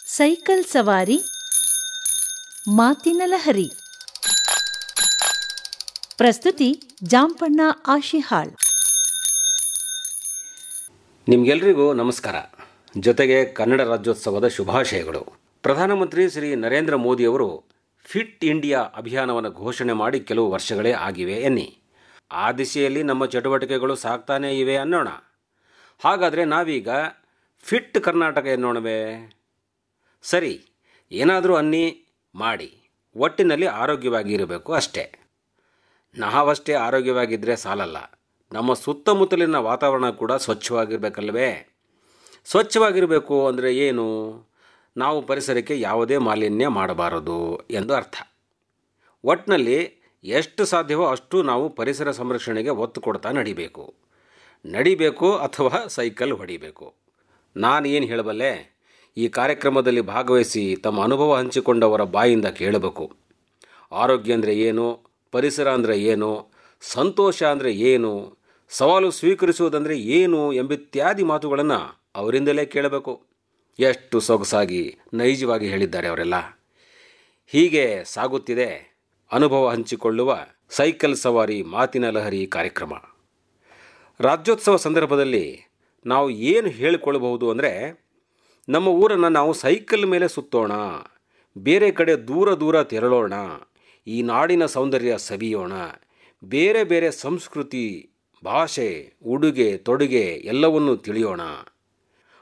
Cycle ಸವಾರಿ ಮಾತಿನ ಲಹರಿ. ಪ್ರಸ್ತುತಿ ಜಾಂಪಣ್ಣ ಆಶಿಹಾಳ್. ನಿಮಗೆಲ್ಲರಿಗೂ ನಮಸ್ಕಾರ. ಜೊತೆಗೆ ಕನ್ನಡ ರಾಜ್ಯೋತ್ಸವದ ಶುಭಾಶಯಗಳು. ಪ್ರಧಾನಮಂತ್ರಿ ಶ್ರೀ ನರೇಂದ್ರ ಮೋದಿಯವರು ಫಿಟ್ ಇಂಡಿಯಾ ಅಭಿಯಾನವನ್ನು ಘೋಷಣೆ ಮಾಡಿ ಕೆಲವು ವರ್ಷಗಳೇ ಆಗಿವೆ ಎನ್ನಿ. ಆ ದಿಶೆಯಲ್ಲಿ ನಮ್ಮ ಚಟುವಟಿಕೆಗಳು ಸಾಗ್ತಾನೇ ಇವೆ ಅನ್ನೋಣ. ಹಾಗಾದರೆ ನಾವೀಗ ಫಿಟ್ ಕರ್ನಾಟಕ ಎನ್ನೋಣವೇ? ಸರಿ, ಏನಾದರೂ ಅನ್ನಿ ಮಾಡಿ, ಒಟ್ಟಿನಲ್ಲಿ ಆರೋಗ್ಯವಾಗಿರಬೇಕು ಅಷ್ಟೇ. ನಾವಷ್ಟೇ ಆರೋಗ್ಯವಾಗಿದ್ದರೆ ಸಾಲಲ್ಲ, ನಮ್ಮ ಸುತ್ತಮುತ್ತಲಿನ ವಾತಾವರಣ ಕೂಡ ಸ್ವಚ್ಛವಾಗಿರಬೇಕಲ್ವೇ? ಸ್ವಚ್ಛವಾಗಿರಬೇಕು ಅಂದರೆ ಏನು? ನಾವು ಪರಿಸರಕ್ಕೆ ಯಾವುದೇ ಮಾಲಿನ್ಯ ಮಾಡಬಾರದು ಎಂದು ಅರ್ಥ. ಒಟ್ಟಿನಲ್ಲಿ ಎಷ್ಟು ಸಾಧ್ಯವೋ ಅಷ್ಟು ನಾವು ಪರಿಸರ ಸಂರಕ್ಷಣೆಗೆ ಒತ್ತು ಕೊಡ್ತಾ ನಡಿಬೇಕು ಅಥವಾ ಸೈಕಲ್ ಹೊಡಿಬೇಕು. ನಾನು ಏನು ಹೇಳಬಲ್ಲೆ? ಈ ಕಾರ್ಯಕ್ರಮದಲ್ಲಿ ಭಾಗವಹಿಸಿ ತಮ್ಮ ಅನುಭವ ಹಂಚಿಕೊಂಡವರ ಬಾಯಿಂದ ಕೇಳಬೇಕು. ಆರೋಗ್ಯ ಅಂದರೆ ಏನು, ಪರಿಸರ ಅಂದರೆ ಏನು, ಸಂತೋಷ ಅಂದರೆ ಏನು, ಸವಾಲು ಸ್ವೀಕರಿಸುವುದಂದರೆ ಏನು ಎಂಬಿತ್ಯಾದಿ ಮಾತುಗಳನ್ನು ಅವರಿಂದಲೇ ಕೇಳಬೇಕು. ಎಷ್ಟು ಸೊಗಸಾಗಿ ನೈಜವಾಗಿ ಹೇಳಿದ್ದಾರೆ ಅವರೆಲ್ಲ. ಹೀಗೆ ಸಾಗುತ್ತಿದೆ ಅನುಭವ ಹಂಚಿಕೊಳ್ಳುವ ಸೈಕಲ್ ಸವಾರಿ ಮಾತಿನ ಲಹರಿ ಕಾರ್ಯಕ್ರಮ. ರಾಜ್ಯೋತ್ಸವ ಸಂದರ್ಭದಲ್ಲಿ ನಾವು ಏನು ಹೇಳಿಕೊಳ್ಳಬಹುದು ಅಂದರೆ, ನಮ್ಮ ಊರನ್ನು ನಾವು ಸೈಕಲ್ ಮೇಲೆ ಸುತ್ತೋಣ, ಬೇರೆ ಕಡೆ ದೂರ ತೆರಳೋಣ, ಈ ನಾಡಿನ ಸೌಂದರ್ಯ ಸವಿಯೋಣ, ಬೇರೆ ಬೇರೆ ಸಂಸ್ಕೃತಿ, ಭಾಷೆ, ಉಡುಗೆ ತೊಡುಗೆ ಎಲ್ಲವನ್ನೂ ತಿಳಿಯೋಣ,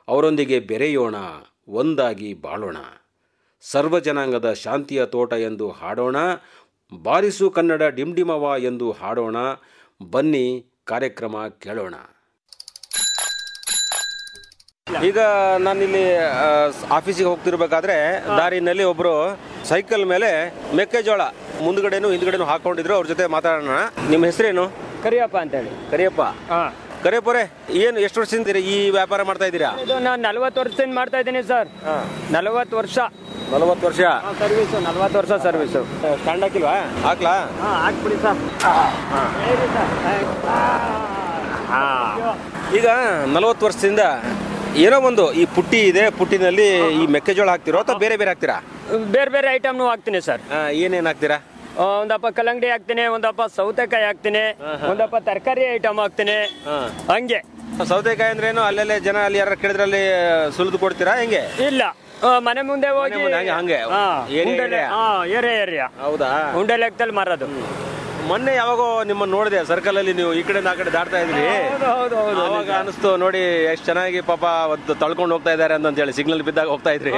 ಅವರೊಂದಿಗೆ ಬೆರೆಯೋಣ, ಒಂದಾಗಿ ಬಾಳೋಣ, ಸರ್ವಜನಾಂಗದ ಶಾಂತಿಯ ತೋಟ ಎಂದು ಹಾಡೋಣ, ಬಾರಿಸು ಕನ್ನಡ ಡಿಂಡಿಮವ ಎಂದು ಹಾಡೋಣ. ಬನ್ನಿ ಕಾರ್ಯಕ್ರಮ ಕೇಳೋಣ. ಈಗ ನಾನಿಲ್ಲಿ ಆಫೀಸಿಗೆ ಹೋಗ್ತಿರ್ಬೇಕಾದ್ರೆ ದಾರಿನಲ್ಲಿ ಒಬ್ಬರು ಸೈಕಲ್ ಮೇಲೆ ಮೆಕ್ಕೆಜೋಳ ಮುಂದ್ಗಡೆನೂ ಹಿಂದ್ಗಡೆನೂ ಹಾಕೊಂಡಿದ್ರು. ಅವ್ರ ಜೊತೆ ಮಾತಾಡೋಣ. ನಿಮ್ಮ ಹೆಸರೇನು? ಕರಿಯಪ್ಪ ಅಂತೇಳಿ. ಕರಿಯಪ್ಪ. ಕರಿಯಪ್ಪರೇ, ಏನು ಎಷ್ಟು ವರ್ಷದಿಂದ ಈ ವ್ಯಾಪಾರ ಮಾಡ್ತಾ ಇದ್ದೀರಾ? ಇದು ನಾನು 40 ವರ್ಷದಿಂದ ಮಾಡ್ತಾ ಇದ್ದೀನಿ ಸರ್. 40 ವರ್ಷ. 40 ವರ್ಷ ಸರ್ವಿಸು. 40 ವರ್ಷ ಸರ್ವಿಸು. ಸ್ಟ್ಯಾಂಡ್ ಹಾಕಿಲ್ವಾ? ಹಾಕ್ಲಾ? ಹಾಕ್ಬಿಡಿ ಸರ್. ಈಗ 40 ವರ್ಷದಿಂದ ಏನೋ ಒಂದು ಈ ಪುಟ್ಟಿ ಇದೆ, ಪುಟ್ಟಿನಲ್ಲಿ ಈ ಮೆಕ್ಕೆಜೋಳ ಹಾಕ್ತಿರೋ ಅಥವಾ ಬೇರೆ ಬೇರೆ ಹಾಕ್ತೀರಾ? ಬೇರೆ ಬೇರೆ ಐಟಮ್ನು ಹಾಕ್ತೀನಿ ಸರ್. ಏನೇನು ಹಾಕ್ತೀರಾ? ಒಂದಪ್ಪ ಕಲ್ಲಂಗಡಿ ಹಾಕ್ತೀನಿ, ಒಂದಪ್ಪ ಸೌತೆಕಾಯಿ ಹಾಕ್ತೀನಿ, ಒಂದಪ್ಪ ತರಕಾರಿ ಐಟಮ್ ಹಾಕ್ತೀನಿ. ಹಂಗೆ. ಸೌತೆಕಾಯಿ ಅಂದ್ರೆ ಏನು? ಅಲ್ಲೆಲ್ಲ ಜನ ಅಲ್ಲಿ ಯಾರು ಕೇಳಿದ್ರೆ ಅಲ್ಲಿ ಸುಲಿದು ಕೊಡ್ತೀರಾ ಹೆಂಗೆ? ಇಲ್ಲ, ಮನೆ ಮುಂದೆ ಹೋಗಿ ಹಂಗೆ ಏರಿಯಾ. ಹೌದಾ? ಉಂಡೆ ಲೆಕ್ಕದಲ್ಲಿ ಮಾರೋದು. ಮೊನ್ನೆ ಯಾವಾಗೋ ನಿಮ್ಮನ್ನ ನೋಡಿದೆ ಸರ್ಕಲ್ ಅಲ್ಲಿ, ನೀವು ಈ ಕಡೆ ಆ ಕಡೆ ದಾಟ್ತಾ ಇದ್ರಿ. ಅವಾಗ ಅನಿಸ್ತು ನೋಡಿ, ಎಷ್ಟು ಚೆನ್ನಾಗಿ ಪಾಪ ಒಂದು ತಳ್ಕೊಂಡು ಹೋಗ್ತಾ ಇದಾರೆ ಅಂತ ಹೇಳಿ. ಸಿಗ್ನಲ್ ಬಿದ್ದಾಗ ಹೋಗ್ತಾ ಇದ್ರಿ.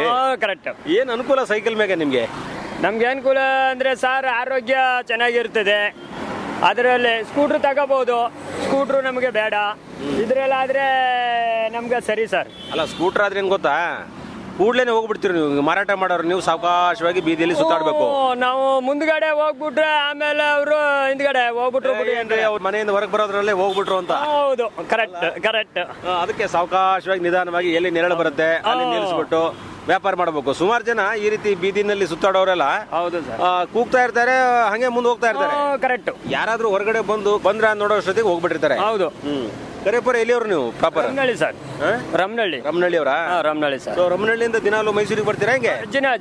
ಕರೆಕ್ಟ್. ಏನ್ ಅನುಕೂಲ ಸೈಕಲ್ ಮೇಲೆ ನಿಮ್ಗೆ? ನಮ್ಗೆ ಅನುಕೂಲ ಅಂದ್ರೆ ಸರ್, ಆರೋಗ್ಯ ಚೆನ್ನಾಗಿರ್ತದೆ. ಅದರಲ್ಲಿ ಸ್ಕೂಟ್ರ್ ತಗೋಬಹುದು. ಸ್ಕೂಟ್ರು ನಮಗೆ ಬೇಡ. ಇದ್ರಲ್ಲಾದ್ರೆ ನಮ್ಗೆ ಸರಿ ಸರ್. ಅಲ್ಲ, ಸ್ಕೂಟರ್ ಆದ್ರೆ ಏನ್ ಗೊತ್ತಾ, ಕೂಡ್ಲೇನೆ ಹೋಗ್ಬಿಡ್ತೀರಿ ನೀವು. ಮಾರಾಟ ಮಾಡೋರು ನೀವು ಸಾವಕಾಶವಾಗಿ ಬೀದಿಯಲ್ಲಿ ಸುತ್ತಾಡ್ಬೇಕು. ನಾವು ಮುಂದ್ಗಡೆ ಹೋಗ್ಬಿಟ್ರೆ ಆಮೇಲೆ ಅವರು ಹಿಂದ್ಗಡೆ ಹೋಗ್ಬಿಟ್ರು. ಅವ್ರ ಮನೆಯಿಂದ ಹೊರಗೆ ಬರೋದ್ರಲ್ಲೇ ಹೋಗ್ಬಿಟ್ರು ಅಂತ. ಹೌದು, ಕರೆಕ್ಟ್. ಅದಕ್ಕೆ ಸಾವಕಾಶವಾಗಿ ನಿಧಾನವಾಗಿ ಎಲ್ಲಿ ನೆರಳು ಬರುತ್ತೆ ಅಲ್ಲಿ ನಿಲ್ಲಿಸ್ಬಿಟ್ಟು ವ್ಯಾಪಾರ ಮಾಡಬೇಕು. ಸುಮಾರು ಜನ ಈ ರೀತಿ ಬೀದಿನಲ್ಲಿ ಸುತ್ತಾಡೋರೆಲ್ಲ ಹೌದು ಸರ್, ಕೂಗ್ತಾ ಇರ್ತಾರೆ, ಹಂಗೆ ಮುಂದೆ ಹೋಗ್ತಾ ಇರ್ತಾರೆ. ಕರೆಕ್ಟ್. ಯಾರಾದ್ರೂ ಹೊರಗಡೆ ಬಂದ್ರ ನೋಡೋ ಅಷ್ಟೊತ್ತಿಗೆ ಹೋಗ್ಬಿಟ್ಟಿರ್ತಾರೆ. ಹೌದು. ಕರೆಪುರ ಎಲ್ಲಿಯವ್ರು ನೀವು? Proper ರಮನಹಳ್ಳಿ sir. ರಮನಹಳ್ಳಿ ಅವರಾ? ರಮನಹಳ್ಳಿ ಸರ್. ರಮನಹಳ್ಳಿಯಿಂದ ದಿನಾಲು ಮೈಸೂರಿಗೆ ಬರ್ತೀರಾ ಹೆಂಗೆ?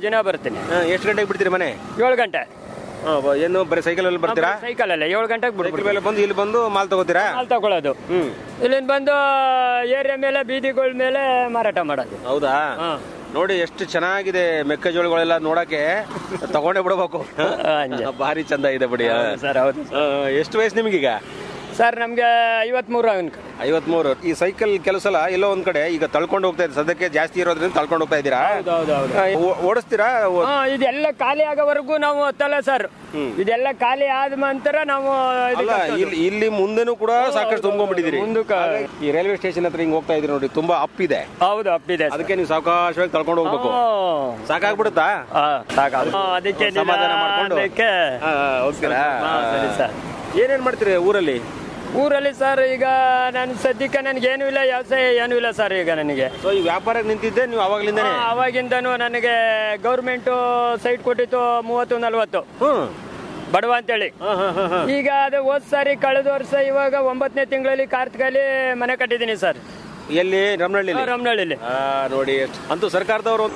ದಿನ ಬರ್ತೀನಿ. ಎಷ್ಟು ಗಂಟೆಗೆ ಬಿಡ್ತೀರಿ ಮನೆ? 7 ಗಂಟೆ. ಏನು ಬರೀ ಸೈಕಲ್ ಅಲ್ಲಿ ಬರ್ತೀರಾ? ಸೈಕಲ್ ಅಲ್ಲ, 7 ಗಂಟೆಗೆ ಬಿಡ್ತೀವಿ. ಮೇಲೆ ಬಂದು ಇಲ್ಲಿ ಬಂದು ಮಾಲ್ ತಗೋತೀರಾ? ಮಾಲ್ ತಗೊಳ್ಳೋದು. ಇಲ್ಲಿಂದ ಬಂದು ಏರಿಯಾ ಮೇಲೆ, ಬೀದಿಗಳ ಮೇಲೆ ಮಾರಾಟ ಮಾಡೋದು. ಹೌದಾ? ನೋಡಿ ಎಷ್ಟು ಚೆನ್ನಾಗಿದೆ ಮೆಕ್ಕೆಜೋಳಗಳೆಲ್ಲ, ನೋಡಕ್ಕೆ ತಗೊಂಡೇ ಬಿಡಬೇಕು. ಭಾರಿ ಚಂದ ಇದೆ ಬಿಡಿ ಸರ್. ಹೌದು. ಎಷ್ಟು ವಯಸ್ಸು ನಿಮ್ಗೀಗ? ಸರ್ ನಮ್ಗೆ 53. 53. ಈ ಸೈಕಲ್ ಕೆಲಸ ಎಲ್ಲೋ ಒಂದ್ ಕಡೆ ಈಗ ತಳ್ಕೊಂಡು ಹೋಗ್ತಾ ಇದೆ, ಸದ್ಯಕ್ಕೆ ಜಾಸ್ತಿ ಇರೋದ್ರಿಂದ ತಳ್ಕೊಂಡು ಹೋಗ್ತಾ ಇದ್ದೀರಾ? ಓಡಿಸ್ತೀರಾ? ಇದೆಲ್ಲ ಖಾಲಿ ಆಗೋವರೆಗೂ ನಾವು ಹತ್ತಲ್ಲ ಸರ್. ಇದೆಲ್ಲ ಖಾಲಿ ಆದ ನಂತರ ನಾವು ಇಲ್ಲಿ ಮುಂದೆನೂ ಕೂಡ ಸಾಕಷ್ಟು ತುಂಬ್ಕೊಂಡ್ಬಿಟ್ಟಿದ್ದೀರಿ. ಈ ರೈಲ್ವೆ ಸ್ಟೇಷನ್ ಹತ್ರ ಹಿಂಗ್ ಹೋಗ್ತಾ ಇದ್ರಿ ನೋಡಿ, ತುಂಬಾ ಅಪ್ ಇದೆ. ಹೌದು, ಅಪ್ ಇದೆ. ಅದಕ್ಕೆ ನೀವು ಸಾವಕಾಶವಾಗಿ ತಳ್ಕೊಂಡು ಹೋಗ್ಬೇಕು. ಸಾಕಾಗ್ಬಿಡುತ್ತಾ? ಅದಕ್ಕೆ ಸಮಾಧಾನ ಮಾಡ್ಕೊಂಡು ಹೋಗ್ತೀರಾ? ಏನೇನ್ ಮಾಡ್ತೀರಿ ಊರಲ್ಲಿ? ಸರ್ ಈಗ ನಾನು ಸದ್ಯಕ್ಕೆ ನನಗೇನು ಇಲ್ಲ, ವ್ಯವಸಾಯ ಏನೂ ಇಲ್ಲ ಸರ್ ಈಗ ನನಗೆ. ಈ ವ್ಯಾಪಾರಕ್ಕೆ ನಿಂತಿದ್ದೆ ನೀವು ಅವಾಗಿಂದನೂ? ನನಗೆ ಗೌರ್ಮೆಂಟ್ ಸೈಟ್ ಕೊಟ್ಟಿತ್ತು 30-40 ಬಡವ ಅಂತೇಳಿ. ಈಗ ಅದು ಹೋದ್ ಸಾರಿ ಕಳೆದ ವರ್ಷ ಇವಾಗ 9ನೇ ತಿಂಗಳಲ್ಲಿ ಕಾರ್ತಿಕಲ್ಲಿ ಮನೆ ಕಟ್ಟಿದ್ದೀನಿ ಸರ್. ಎಲ್ಲಿ ರಮನಹಳ್ಳಿ? ರಮನಹಳ್ಳಿಲಿ. ನೋಡಿ ಅಂತೂ ಸರ್ಕಾರದವರು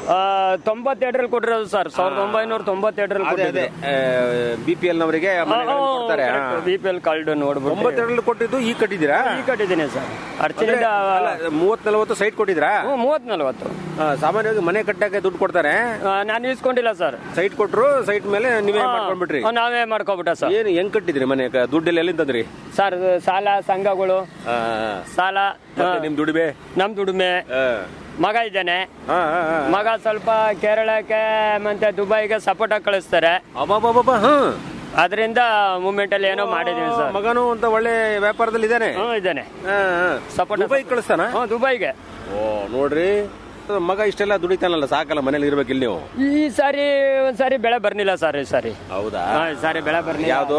92ರಲ್ಲಿ ಕೊಟ್ಟಿರೋದು ಸರ್, 1992ರಲ್ಲಿ. BPL ನವರಿಗೆ BPL ಕಾರ್ಡ್ ನೋಡ್ಬೋದು. 92ರಲ್ಲಿ ಕೊಟ್ಟಿದ್ದು ಈಗ ಕಟ್ಟಿದ್ದೀರಾ? ಈಗ ಕಟ್ಟಿದ್ದೀನಿ ಸರ್. ಅರ್ಚನೆಯಿಂದ 30-40 ಸೈಟ್ ಕೊಟ್ಟಿದ್ರಾ? 30-40. ಸಾಮಾನ್ಯವಾಗಿ ಮನೆ ಕಟ್ಟಕ್ಕೆ ದುಡ್ಡು ಕೊಡ್ತಾರೆ. ನಾನು ಇಸ್ಕೊಂಡಿಲ್ಲ ಸರ್. ಸೈಟ್ ಕೊಟ್ರು, ಸೈಟ್ ಮೇಲೆ ನೀವೇ ಮಾಡ್ಕೊಂಡ್ಬಿಟ್ರಿ? ನಾವೇ ಮಾಡ್ಕೊಬಿಟ್ಟ ಸರ್. ಏನು ಹೆಂಗ್ ಕಟ್ಟಿದ್ರಿ ಮನೆ? ದುಡ್ಡೆಲ್ಲ ಎಲ್ಲಿಂದದ್ರಿ ಸರ್? ಸಾಲ, ಸಂಘಗಳು ಸಾಲ, ನಿಮ್ ದುಡಿಮೆ? ನಮ್ ದುಡಿಮೆ. ಮಗ ಇದ್ದಾನೆ. ಮಗ ಸ್ವಲ್ಪ ಕೇರಳಕ್ಕೆ ಮತ್ತೆ ದುಬೈಗೆ ಸಪೋರ್ಟ್ ಆಗಿ ಕಳಿಸ್ತಾರೆ. ಅದರಿಂದ ಮೂವ್ಮೆಂಟ್ ಅಲ್ಲಿ ಏನೋ ಮಾಡಿದೀವಿ ಸರ್. ಮಗನು ಅಂತ ಒಳ್ಳೆ ವ್ಯಾಪಾರದಲ್ಲಿ ಇದ್ದಾನೆ. ಇದ್ದಾನೆ. ಸಪೋರ್ಟ್ ದುಬೈಗೆ ಕಳಿಸ್ತಾನ? ದುಬೈಗೆ. ಓ ನೋಡ್ರಿ, ಮಗ ಇಷ್ಟೆಲ್ಲ ದುಡಿತಾನಲ್ಲ, ಸಾಕಲ್ಲ ಮನೇಲಿ ಇರ್ಬೇಕಿಲ್ಲ ನೀವು? ಈ ಸಾರಿ ಒಂದ್ಸಾರಿ ಬೆಳೆ ಬರ್ಲಿಲ್ಲ ಸರ್. ಈ ಸಾರಿ. ಹೌದಾ? ಸಾರಿ ಬೆಳೆ ಬರ್ಲಿಲ್ಲ. ಯಾವ್ದು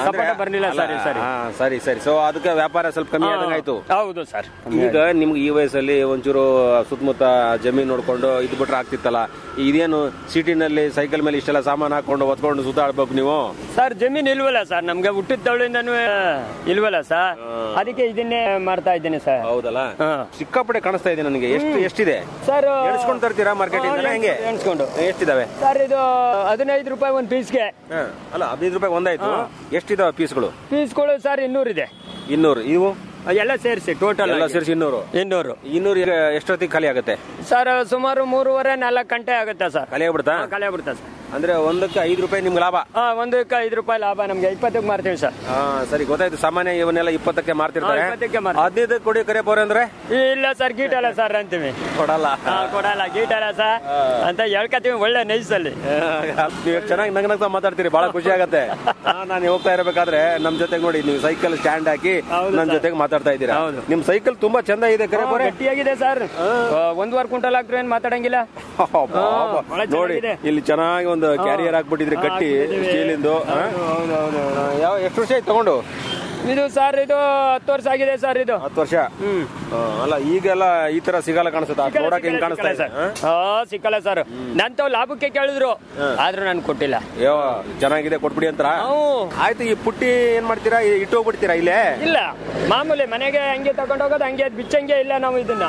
ಸಪೋರ್ಟ್ ಬರ್ಲಿಲ್ಲ ಸರ್ ಈ ಸಾರಿ. ಸರಿ ಸರಿ. ಸೊ ಅದಕ್ಕೆ ವ್ಯಾಪಾರ ಸ್ವಲ್ಪ ಕಮ್ಮಿ ಆದಂಗಾಯ್ತು. ಹೌದು ಸರ್. ಈಗ ನಿಮ್ಗೆ ಈ ವಯಸ್ಸಲ್ಲಿ ಒಂಚೂರು ಸುತ್ತಮುತ್ತ ಜಮೀನ್ ನೋಡ್ಕೊಂಡು ಇದು ಬಿಟ್ರೆ ಆಗ್ತಿತ್ತಲ್ಲ. ಇದೇನು ಸಿಟಿನಲ್ಲಿ ಸೈಕಲ್ ಮೇಲೆ ಇಷ್ಟೆಲ್ಲ ಸಾಮಾನು ಹಾಕೊಂಡು ಹೊತ್ಕೊಂಡು ಸುತ್ತಾಡ್ಬೇಕು ನೀವು? ಸರ್ ಜಮೀನ್ ಇಲ್ವಲ್ಲ ಸರ್, ನಮ್ಗೆ ಹುಟ್ಟಿದ ತವಳಿಂದನೂ ಇಲ್ವಲ್ಲ ಸರ್, ಅದಕ್ಕೆ ಇದನ್ನೇ ಮಾಡ್ತಾ ಇದ್ದೀನಿ ಸರ್. ಹೌದಲ್ಲ? ಸಿಕ್ಕಾಪಟ್ಟೆ ಕಾಣಿಸ್ತಾ ಇದೆ ನನಗೆ. ಎಷ್ಟಿದೆ ಸರ್? ಎಣಿಸ್ಕೊಂಡು ತರ್ತೀರಾ ಮಾರ್ಕೆಟ್ ಇಂದ? ಹೆಂಗೆ ಎಣಿಸ್ಕೊಂಡು? ಎಷ್ಟಿದಾವೆ ಸರ್? ಇದು 15 ರೂಪಾಯಿ ಒಂದು ಪೀಸ್ಗೆ. ಅಲ್ಲ 15 ರೂಪಾಯಿ ಒಂದಾಯ್ತು. ಎಷ್ಟಿದಾವೆ ಪೀಸ್ಗಳು? ಪೀಸ್ಗಳು ಸರ್ 200 ಇದೆ. 200? ಇವು ಎಲ್ಲ ಸೇರಿಸಿ ಟೋಟಲ್ ಎಲ್ಲ ಸೇರಿಸಿ 200 ಎಷ್ಟೊತ್ತಿಗೆ ಖಾಲಿ ಆಗುತ್ತೆ ಸರ್? ಸುಮಾರು 3-4 ಗಂಟೆ ಆಗುತ್ತೆ ಸರ್. ಖಾಲಿ ಆಗ್ಬಿಡ್ತಾ ಸರ್? ಅಂದ್ರೆ ಒಂದಕ್ಕೆ 5 ರೂಪಾಯಿ ನಿಮ್ಗೆ ಲಾಭ? ಒಂದಕ್ಕೆ 5 ರೂಪಾಯಿ ಲಾಭ. ನಮ್ಗೆ 20ಕ್ಕೆ ಮಾರ್ತೀವಿ ಸರ್. ಸರಿ, ಗೊತ್ತಾಯ್ತು. ಸಾಮಾನ್ಯ ಇವನ್ನೆಲ್ಲ 20ಕ್ಕೆ ಮಾರ್ತಿರ್ತಾರೆ. 15ಕ್ಕೆ ಕೊಡಿ ಕರೆಯಪ್ಪ ಅಂದ್ರೆ ಇಲ್ಲ ಸರ್, ಗೀಟಲ್ಲ ಸರ್ ಅಂತೀವಿ. ಕೊಡಲ್ಲ ಗೀಟಲ್ಲ ಸರ್ ಅಂತ ಹೇಳ್ಕತ್ತೀವಿ. ಒಳ್ಳೆ ನೈಸಲ್ಲಿ ನೀವು ಚೆನ್ನಾಗಿ ನಗ್ನಗ್ತಾ ಮಾತಾಡ್ತೀರಿ, ಬಹಳ ಖುಷಿ ಆಗತ್ತೆ. ನಾನು ಹೋಗ್ತಾ ಇರಬೇಕಾದ್ರೆ ನಮ್ ಜೊತೆಗೆ ನೋಡಿ ನೀವು ಸೈಕಲ್ ಸ್ಟ್ಯಾಂಡ್ ಹಾಕಿ ನನ್ ಜೊತೆಗೆ ಮಾತಾಡ್ತಾ ಇದ್ದೀರಾ. ನಿಮ್ ಸೈಕಲ್ ತುಂಬಾ ಚಂದ ಇದೆ, ಗಟ್ಟಿಯಾಗಿದೆ ಸರ್. 1.5 ಕ್ವಿಂಟಲ್ ಹಾಕ್ರೆ ಏನ್ ಮಾತಾಡಂಗಿಲ್ಲ ನೋಡಿ. ಇಲ್ಲಿ ಚೆನ್ನಾಗಿ ಒಂದು ಕ್ಯಾರಿಯರ್ ಹಾಕ್ಬಿಟ್ಟಿದ್ರಿ ಗಟ್ಟಿ ಸ್ಟೀಲಿಂದು. ಎಷ್ಟು ವರ್ಷ ಆಯ್ತು ತಗೊಂಡು? ಇದು ಸರ್ ಇದು 10 ವರ್ಷ ಆಗಿದೆ ಸರ್. ಇದು 10 ವರ್ಷ. ಅಲ್ಲ ಈಗೆಲ್ಲ ಈ ತರ ಸಿಗಲ್ಲ ಕಾಣಿಸುತ್ತೆ, ನೋಡಕ್ಕೆ ಹೆಂಗ್ ಕಾಣಿಸ್ತಾ ಇದೆ? ಸಿಕ್ಕಲ್ಲ ಸರ್. ನಂತವ್ ಲಾಭಕ್ಕೆ ಕೇಳಿದ್ರು, ಆದ್ರೂ ನಾನು ಕೊಟ್ಟಿಲ್ಲ. ಚೆನ್ನಾಗಿದೆ ಕೊಟ್ಬಿಡಿ ಅಂತ. ಆಯ್ತು, ಈ ಪುಟ್ಟಿ ಏನ್ ಮಾಡ್ತೀರಾ? ಇಟ್ಟು ಹೋಗ್ಬಿಡ್ತೀರಾ ಇಲ್ಲೇ? ಇಲ್ಲ, ಮಾಮೂಲಿ ಮನೆಗೆ ಹಂಗೆ ತಗೊಂಡ್ ಹೋಗೋದು, ಹಂಗೆ ಬಿಚ್ಚಂಗೆ ಇಲ್ಲ ನಾವು ಇದನ್ನ.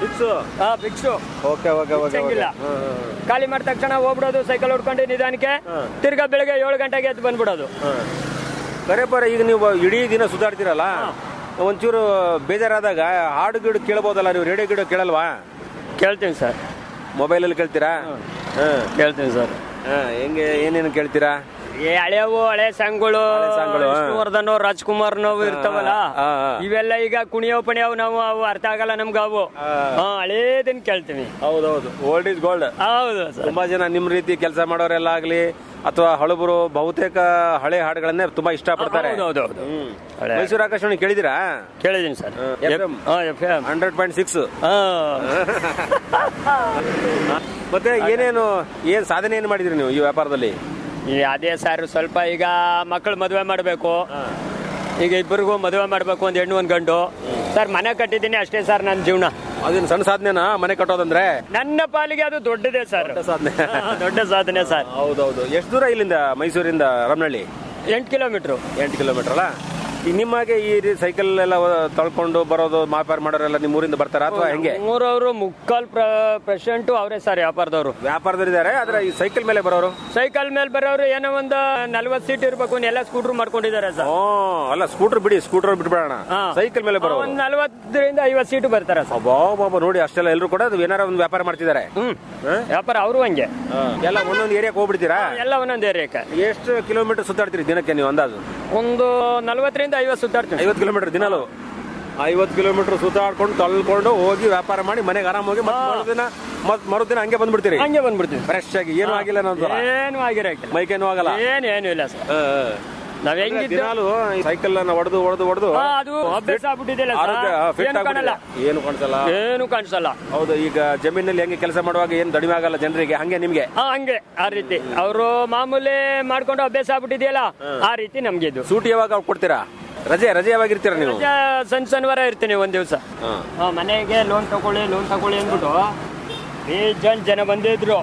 ಫಿಕ್ಸ್. ಖಾಲಿ ಮಾಡಿದ ತಕ್ಷಣ ಹೋಗ್ಬಿಡೋದು, ಸೈಕಲ್ ಹೊಡ್ಕೊಂಡು ನಿಧಾನಕ್ಕೆ. ತಿರ್ಗಾ ಬೆಳಗ್ಗೆ 7 ಗಂಟೆಗೆ ಎದ್ದು ಬಂದ್ಬಿಡೋದು. ಕರೆಪರ ಈಗ ನೀವು ಇಡೀ ದಿನ ಸುತ್ತಾಡ್ತೀರಲ್ಲ, ಒಂಚೂರು ಬೇಜಾರಾದಾಗ ಹಾಡು ಗಿಡ ಕೇಳಬಹುದಲ್ಲ ನೀವು? ರೇಡಿಯೋ ಗಿಡ ಕೇಳಲ್ವಾ? ಕೇಳ್ತೀನಿ ಸರ್. ಮೊಬೈಲಲ್ಲಿ ಕೇಳ್ತೀರಾ? ಕೇಳ್ತೀನಿ ಸರ್. ಹೆಂಗೆ ಏನೇನು ಕೇಳ್ತೀರಾ? ಹಳೆ ಸಾಂಗ್ಗಳು, ವಿಷ್ಣುವರ್ಧನ್ ರಾಜ್ಕುಮಾರ್ ನೋವು ಇರ್ತಾವಲ್ಲ, ಇವೆಲ್ಲ ಈಗ ಕುಣಿಯವ್ ಪಣಿಯವ್ ನಾವು ಅವು ಅರ್ಥ ಆಗಲ್ಲ ನಮ್ಗೆ. ಅವು ಹಳೇದನ್ ಕೇಳ್ತೀವಿ. ಹೌದೌದು, ಓಲ್ಡ್ ಇಸ್ ಗೋಲ್ಡ್. ಹೌದು. ತುಂಬಾ ಜನ ನಿಮ್ ರೀತಿ ಕೆಲಸ ಮಾಡೋರೆಲ್ಲ ಆಗ್ಲಿ ಅಥವಾ ಹಳಬರು ಬಹುತೇಕ ಹಳೆ ಹಾಡುಗಳನ್ನೇ ತುಂಬಾ ಇಷ್ಟ ಪಡ್ತಾರೆ. ಮೈಸೂರು ಆಕಾಶವಾಣಿ ಕೇಳಿದಿರಾ? ಕೇಳಿದೀನಿ ಸರ್. FM 100.6. ಮತ್ತೆ ಏನ್ ಸಾಧನೆ ಏನ್ ಮಾಡಿದ್ರಿ ನೀವು ಈ ವ್ಯಾಪಾರದಲ್ಲಿ? ಅದೇ ಸರ್, ಸ್ವಲ್ಪ ಈಗ ಮಕ್ಕಳು ಮದುವೆ ಮಾಡಬೇಕು. ಈಗ ಇಬ್ಬರಿಗೂ ಮದುವೆ ಮಾಡಬೇಕು, ಒಂದು ಹೆಣ್ಣು ಒಂದು ಗಂಡು. ಸರ್ ಮನೆ ಕಟ್ಟಿದ್ದೀನಿ ಅಷ್ಟೇ ಸರ್ ನನ್ನ ಜೀವನ. ಅದೇನು ಸಣ್ಣ ಸಾಧನೆನಾ ಮನೆ ಕಟ್ಟೋದಂದ್ರೆ? ನನ್ನ ಪಾಲಿಗೆ ಅದು ದೊಡ್ಡದೇ ಸರ್. ದೊಡ್ಡ ಸಾಧನೆ ಸರ್. ಹೌದೌದು. ಎಷ್ಟು ದೂರ ಇಲ್ಲಿಂದ ಮೈಸೂರಿಂದ ರಮನಹಳ್ಳಿ? 8 ಕಿಲೋಮೀಟರ್. 8 ಕಿಲೋಮೀಟರ್ ಅಲ್ಲ? ನಿಮಗೆ ಈ ಸೈಕಲ್ ಎಲ್ಲ ತಳ್ಕೊಂಡು ಬರೋದು ವ್ಯಾಪಾರ ಮಾಡೋರೆಲ್ಲ ನಿಮ್ಮ ಊರಿಂದ ಬರ್ತಾರ ಅಥವಾ ಹೆಂಗೆ? ಊರವರು 3/4% ಅವರೇ ಸರ್ ವ್ಯಾಪಾರದಲ್ಲಿದ್ದಾರೆ. ಆದ್ರೆ ಈ ಸೈಕಲ್ ಮೇಲೆ ಬರೋರು? ಸೈಕಲ್ ಮೇಲೆ ಬರೋರು ಏನೋ ಒಂದು 40 ಸೀಟ್ ಇರ್ಬೇಕು, ಎಲ್ಲ ಸ್ಕೂಟರ್ ಮಾಡ್ಕೊಂಡಿದ್ದಾರೆ ಸರ್. ಅಲ್ಲ ಸ್ಕೂಟರ್ ಬಿಡಿ, ಸ್ಕೂಟರ್ ಬಿಟ್ಬಿಡೋಣ. ಸೈಕಲ್ ಮೇಲೆ ಬರೋ ಒಂದು 40ರಿಂದ 50 ಸೀಟ್ ಬರ್ತಾರೆ ಸರ್. ಬಾಬಾ ನೋಡಿ, ಅಷ್ಟೆಲ್ಲ ಎಲ್ಲರೂ ಕೂಡ ಏನಾರ ಒಂದು ವ್ಯಾಪಾರ ಮಾಡ್ತಿದ್ದಾರೆ. ವ್ಯಾಪಾರ ಅವರು ಹಂಗೆ ಎಲ್ಲ ಒಂದೊಂದು ಏರಿಯಾಕ್ಕೆ ಹೋಗ್ಬಿಡ್ತೀರಾ? ಎಲ್ಲ ಒಂದೊಂದು ಏರಿಯಾಕ್ಕೆ. ಎಷ್ಟು ಕಿಲೋಮೀಟರ್ ಸುತ್ತಾಡ್ತೀರಿ ದಿನಕ್ಕೆ ನೀವು ಅಂದಾಜು? ಒಂದು 40ರಿಂದ 50 ಸುತ್ತಾಡ್ತೀವಿ. 50 ಕಿಲೋಮೀಟರ್ ದಿನಾಲು? 50 ಕಿಲೋಮೀಟರ್ ಸುತ್ತಾಡ್ಕೊಂಡು ತಳ್ಕೊಂಡು ಹೋಗಿ ವ್ಯಾಪಾರ ಮಾಡಿ ಮನೆಗೆ ಆರಾಮ ಹೋಗಿ ಮರುದಿನ ಹಂಗೆ ಬಂದ್ಬಿಡ್ತೀರಿ? ಹಂಗೆ ಬಂದ್ಬಿಡ್ತೀವಿ ಫ್ರೆಶ್ ಆಗಿ. ಏನು ಆಗಿಲ್ಲ ನಮ್ದು? ಏನು ಆಗಿರಲ್ಲ, ಮೈಕೇನು ಆಗಲ್ಲ, ಏನು ಇಲ್ಲ ಸರ್. ನಾವ್ ಹೆಂಗಿದ್ದು ಸೈಕಲ್ ಹೊಡೆದು ಅದು ಅಭ್ಯಾಸ ಆಗ್ಬಿಟ್ಟಿದೆಯಲ್ಲ, ಏನು ಕಾಣಿಸಲ್ಲ, ಏನು ಕಾಣಿಸಲ್ಲ. ಹೌದು. ಈಗ ಜಮೀನಲ್ಲಿ ಹೆಂಗೆ ಕೆಲಸ ಮಾಡುವಾಗ ಏನು ಕಡಿಮೆ ಆಗಲ್ಲ ಜನರಿಗೆ, ಹಂಗೆ ನಿಮ್ಗೆ? ಹಂಗೆ ಆ ರೀತಿ ಅವರು ಮಾಮೂಲಿ ಮಾಡ್ಕೊಂಡು ಅಭ್ಯಾಸ ಆಗ್ಬಿಟ್ಟಿದೆಯಲ್ಲ, ಆ ರೀತಿ ನಮ್ಗೆ ಇದು. ಸೂಟಿ ಯಾವಾಗ ಕೊಡ್ತೀರಾ? ರಜೆ ಯಾವಾಗಿರ್ತೀರಾ ನೀವು? ಶನಿವಾರ ಇರ್ತೀನಿ ಒಂದ್ ದಿವಸ. ಮನೆಗೆ ಲೋನ್ ತಗೊಳ್ಳಿ ಅಂದ್ಬಿಟ್ಟು ಜನ ಬಂದಿದ್ರು.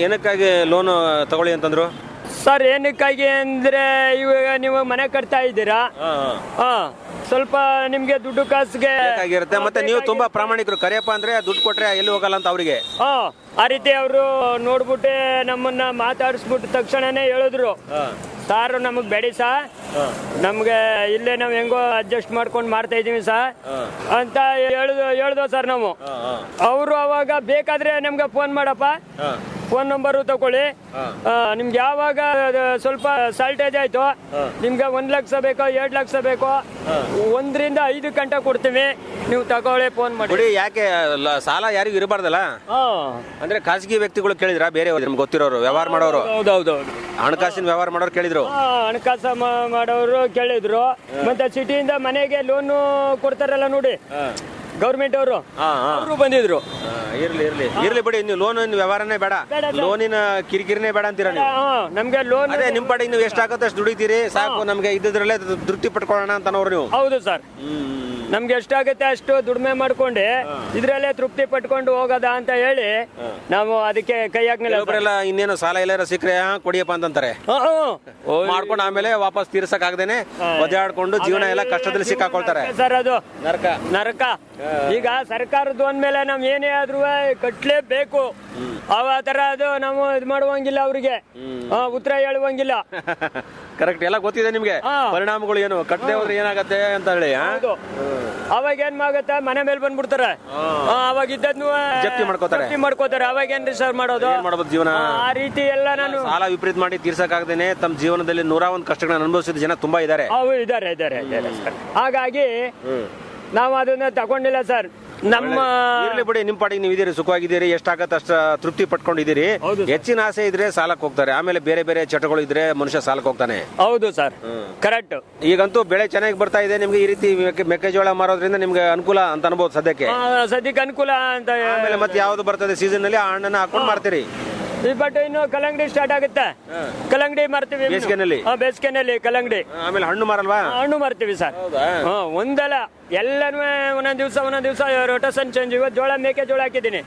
ಏನಕ್ಕಾಗಿ ಲೋನ್ ತಗೊಳ್ಳಿ ಅಂತಂದ್ರು ಸರ್? ಏನಕ್ಕಾಗಿ ಅಂದ್ರೆ ಇವಾಗ ನೀವು ಮನೆ ಕಟ್ತಾ ಇದ್ದೀರಾ, ಸ್ವಲ್ಪ ನಿಮ್ಗೆ ದುಡ್ಡು ಕಾಸಿಗೆ ಬೇಕಾಗಿರುತ್ತೆ. ಮತ್ತೆ ನೀವು ತುಂಬಾ ಪ್ರಾಮಾಣಿಕರು, ಕರಿಯಪ್ಪ ಅಂದ್ರೆ ದುಡ್ಡು ಕೊಟ್ರೆ ಎಲ್ಲಿ ಹೋಗಲ್ಲ ಅಂತ ಅವರಿಗೆ. ಆ ರೀತಿ ಅವರು ನೋಡ್ಬಿಟ್ಟು ನಮ್ಮನ್ನ ಮಾತಾಡಿಸ್ಬಿಟ್ಟು ತಕ್ಷಣನೇ ಹೇಳಿದ್ರು, ಸಾರ್ ನಮಗ್ ಬೇಡಿ ಸಾ, ನಮ್ಗೆ ಇಲ್ಲೇ ನಾವ್ ಹೆಂಗೋ ಅಡ್ಜಸ್ಟ್ ಮಾಡ್ಕೊಂಡು ಮಾಡ್ತಾ ಇದೀವಿ ಸಾ ಅಂತ ಹೇಳ್ದೋ ಸರ್ ನಾವು. ಅವರು ಅವಾಗ ಬೇಕಾದ್ರೆ ನಮ್ಗೆ ಫೋನ್ ಮಾಡಪ್ಪ, ಫೋನ್ ನಂಬರು ತಗೊಳ್ಳಿ, ನಿಮ್ಗೆ ಯಾವಾಗ ಸ್ವಲ್ಪ ಸಾಲ್ಟೇಜ್ ಆಯ್ತು, ನಿಮ್ಗೆ 1 ಲಕ್ಷ ಬೇಕೋ 2 ಲಕ್ಷ ಬೇಕೋ 1 ರಿಂದ 5 ಗಂಟೆ ಕೊಡ್ತೀವಿ, ನೀವು ತಗೊಳ್ಳಿ ಫೋನ್ ಮಾಡಿ. ಯಾಕೆ ಸಾಲ ಯಾರಿಗೂ ಇರಬಾರ್ದಲ್ಲ, ಅಂದ್ರೆ ಖಾಸಗಿ ವ್ಯಕ್ತಿಗಳು ಕೇಳಿದ್ರ, ಬೇರೆ ನಿಮ್ಗೆ ಗೊತ್ತಿರೋರು ವ್ಯವಹಾರ ಮಾಡೋರು? ಹೌದೌದು, ಹಣಕಾಸಿನ ವ್ಯವಹಾರ ಮಾಡೋರು ಕೇಳಿದ್ರು, ಹಣಕಾಸು ಮಾಡೋರು ಕೇಳಿದ್ರು. ಮತ್ತೆ ಸಿಟಿಯಿಂದ ಮನೆಗೆ ಲೋನ್ ಕೊಡ್ತಾರಲ್ಲ ನೋಡಿ ಗೌರ್ಮೆಂಟ್ ಅವರು ಬಂದಿದ್ರು. ಇರ್ಲಿ ಬಿಡಿ, ನೀವು ಲೋನ್ ವ್ಯವಹಾರನೇ ಬೇಡ, ಲೋನಿನ ಕಿರಿಕಿರಿನೇ ಬೇಡ ಅಂತೀರ ನೀವು. ನಮ್ಗೆ ಲೋನ್ ಅದೇ ನಿಮ್ ಪಾಡಿಗೆ ನೀವು ಎಷ್ಟಾಗತ್ತೆ ಅಷ್ಟು ದುಡಿತೀರಿ ಸಾಕು, ನಮ್ಗೆ ಇದ್ದಿದ್ರಲ್ಲೇ ತೃಪ್ತಿ ಪಡ್ಕೊಳ್ಳೋಣ ಅಂತ ಅವ್ರು. ಹೌದು ಸರ್, ನಮ್ಗೆ ಎಷ್ಟಾಗುತ್ತೆ ಅಷ್ಟು ದುಡಿಮೆ ಮಾಡ್ಕೊಂಡು ಇದ್ರಲ್ಲೇ ತೃಪ್ತಿ ಪಟ್ಕೊಂಡು ಹೋಗೋದ ಅಂತ ಹೇಳಿ ನಾವು ಅದಕ್ಕೆ ಕೈ ಹಾಕ್ಲಿಲ್ಲ. ಇನ್ನೇನು ಸಾಲ ಎಲ್ಲ ಸಿಕ್ಕರೆ ಕೊಡಿಯಪ್ಪ ಅಂತಾರೆ, ಮಾಡ್ಕೊಂಡು ಆಮೇಲೆ ವಾಪಸ್ ತೀರ್ಸಕ್ ಆಗದೇನೆ ಒದ್ದಾಡ್ಕೊಂಡು ಜೀವನ ಎಲ್ಲ ಕಷ್ಟದಲ್ಲಿ ಸಿಕ್ಕಾಕೊಳ್ತಾರೆ ಸರ್. ಅದು ನರಕ. ಈಗ ಸರ್ಕಾರದ ಅಂದ್ಮೇಲೆ ನಾವ್ ಏನೇ ಆದ್ರೂ ಕಟ್ಲೇಬೇಕು. ಆ ತರ ಅದು ನಾವು ಇದ್ ಮಾಡುವಂಗಿಲ್ಲ, ಅವ್ರಿಗೆ ಉತ್ತರ ಹೇಳುವಂಗಿಲ್ಲ. ಕರೆಕ್ಟ್, ಎಲ್ಲ ಗೊತ್ತಿದೆ ನಿಮ್ಗೆ ಪರಿಣಾಮಗಳು ಏನು, ಕಟ್ಟದೆ ಹೋದ್ರೆ ಏನಾಗತ್ತೆ ಅಂತ ಹೇಳಿ. ಅವಾಗ ಏನ್ ಆಗುತ್ತೆ, ಮನೆ ಮೇಲೆ ಬಂದ್ಬಿಡ್ತಾರೆ, ಅವಾಗ ಇದ್ದದ್ನು ಜಪ್ತಿ ಮಾಡ್ಕೋತಾರೆ. ಅವಾಗ ಏನ್ರಿ ಸರ್ ಮಾಡೋದು ಜೀವನ? ಆ ರೀತಿ ಎಲ್ಲ ನಾನು ಸಾಲ ವಿಪರೀತ ಮಾಡಿ ತೀರ್ಸಕ್ಕಾಗದೇನೆ ತಮ್ಮ ಜೀವನದಲ್ಲಿ 101 ಕಷ್ಟಗಳನ್ನ ಅನುಭವಿಸಿದ ಜನ ತುಂಬಾ ಇದ್ದಾರೆ. ಇದಾರೆ. ಹಾಗಾಗಿ ನಾವು ಅದನ್ನ ತಗೊಂಡಿಲ್ಲ ಸರ್. ನಮ್ಮ ಇರ್ಲಿ ಬಿಡಿ, ನಿಮ್ ಪಾಡಿಗೆ ನೀವು ಇದೀರಿ, ಸುಖವಾಗಿದ್ದೀರಿ, ಎಷ್ಟಾಗತ್ತೆ ಅಷ್ಟ ತೃಪ್ತಿ ಪಟ್ಕೊಂಡಿದ್ದೀರಿ. ಹೆಚ್ಚಿನ ಆಸೆ ಇದ್ರೆ ಸಾಲಕ್ಕೆ ಹೋಗ್ತಾರೆ, ಆಮೇಲೆ ಬೇರೆ ಬೇರೆ ಚಟಗಳು ಇದ್ರೆ ಮನುಷ್ಯ ಸಾಲಕ್ಕೆ ಹೋಗ್ತಾನೆ. ಹೌದು ಸರ್, ಕರೆಕ್ಟ್. ಈಗಂತೂ ಬೆಳೆ ಚೆನ್ನಾಗಿ ಬರ್ತಾ ಇದೆ ನಿಮ್ಗೆ, ಈ ರೀತಿ ಮೆಕ್ಕೆಜೋಳ ಮಾರೋದ್ರಿಂದ ನಿಮ್ಗೆ ಅನುಕೂಲ ಅಂತ ಅನ್ಬೋದು ಸದ್ಯಕ್ಕೆ ಅನುಕೂಲ ಅಂತ. ಆಮೇಲೆ ಮತ್ತೆ ಯಾವ್ದು ಬರ್ತದೆ ಸೀಸನ್ ನಲ್ಲಿ ಆ ಹಣ್ಣನ್ನ ಹಾಕೊಂಡು ಮಾರ್ತೀರಿ. ಬಟ್ ಇನ್ನು ಕಲ್ಲಂಗಡಿ ಸ್ಟಾರ್ಟ್ ಆಗುತ್ತೆ, ಕಲ್ಲಂಗಡಿ ಮಾರ್ತೀವಿ ಬೇಸಿಗೆನಲ್ಲಿ ಕಲ್ಲಂಗಡಿ. ಆಮೇಲೆ ಹಣ್ಣು ಮಾರಲ್ವಾ? ಹಣ್ಣು ಮಾರ್ತೀವಿ ಸರ್. ಒಂದಲ್ಲ ಎಲ್ಲನೂ ಒಂದೊಂದ್ ದಿವಸ ರೊಟೇಷನ್ ಚೇಂಜ್. ಇವತ್ತು ಜೋಳ ಮೆಕ್ಕೆಜೋಳ ಹಾಕಿದ್ದೀನಿ,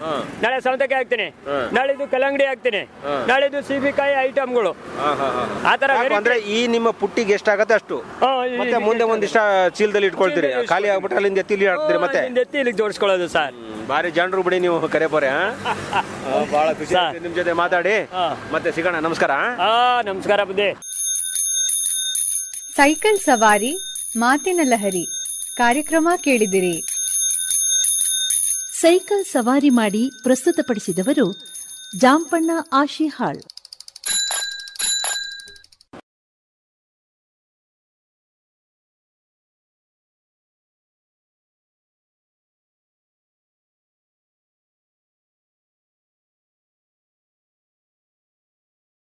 ನಾಳೆ ಸೌತೆಕಾಯಿ ಹಾಕ್ತೀನಿ, ನಾಳಿದ್ದು ಕಲ್ಲಂಗಡಿ ಹಾಕ್ತೀನಿ, ನಾಳಿದ್ದು ಸೀಬಿಕಾಯಿ ಐಟಮ್ಗಳು. ಆತರ ಅಂದ್ರೆ ಈ ನಿಮ್ಮ ಪುಟ್ಟಿಗೆ ಎಷ್ಟಾಗತ್ತೆ ಅಷ್ಟು ಮತ್ತೆ ಮುಂದೆ ಒಂದಿಷ್ಟ ಚೀಲದಲ್ಲಿ ಇಟ್ಕೊಳ್ತೀರಿ, ಖಾಲಿ ಆಗ್ಬಿಟ್ರೆ ಅಲ್ಲಿಂದ ಎತ್ತಿ ಹಾಕ್ತೀರಿ, ಮತ್ತೆ ಎತ್ತಿ ಇಲ್ಲಿಗೆ ಜೋಡಿಸ್ಕೊಳ್ಳೋದು ಸರ್. ಬಾರಿ ಜನರು ಬಿಡಿ ನೀವು, ಕರೆಬೋರೆ. ಬಹಳ ಖುಷಿ ನಿಮ್ ಜೊತೆ ಮಾತಾಡಿ. ಮತ್ತೆ ಸಿಗೋಣ, ನಮಸ್ಕಾರ. ನಮಸ್ಕಾರ ಬುದ್ಧಿ. ಸೈಕಲ್ ಸವಾರಿ ಮಾತಿನ ಲಹರಿ ಕಾರ್ಯಕ್ರಮ ಕೇಳಿದಿರಿ. ಸೈಕಲ್ ಸವಾರಿ ಮಾಡಿ ಪ್ರಸ್ತುತಪಡಿಸಿದವರು ಜಾಂಪಣ್ಣ ಆಶಿಹಾಳ್.